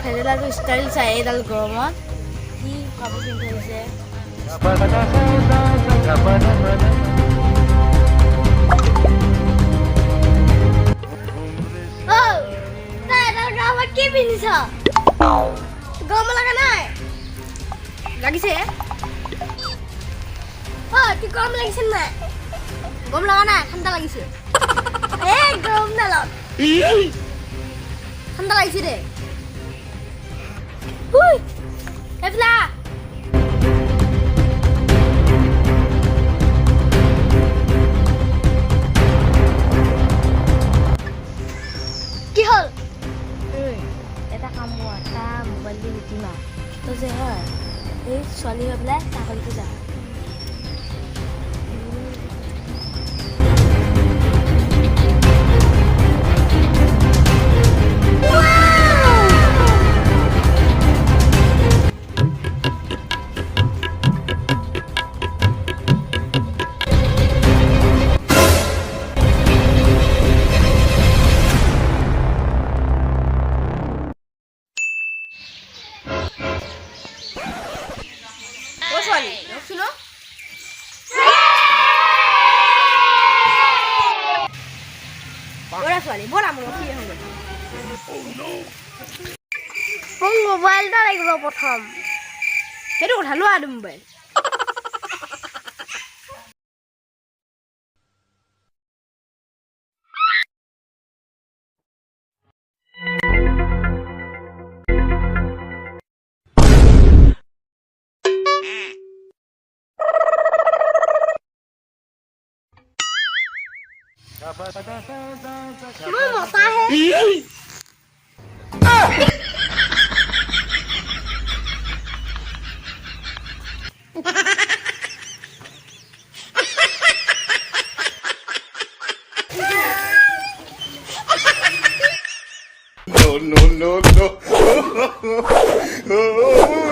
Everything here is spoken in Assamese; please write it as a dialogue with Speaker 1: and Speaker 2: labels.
Speaker 1: ফেৰিলাটো ষ্টাইল চাই এইডাল গৰমত কি কাপোৰ পিন্ধি হৈছে কি পিন্ধিছ গৰম লগা নাই লাগিছে কি গৰম লাগিছে নাই গৰম লগা নাই ঠাণ্ডা লাগিছে গৰম নালক ঠাণ্ডা লাগিছে দে Evla! কি হল এটা কাম কৰা তা মোবাইলটো লুটিমা তো যে হয় এই ছোৱালী হৈ পেলাই তাকলিটো যা মোবাইল এটা লাগিব প্ৰথম সেইটো কথা লোৱা মোবাইল মই মতাহে
Speaker 2: No.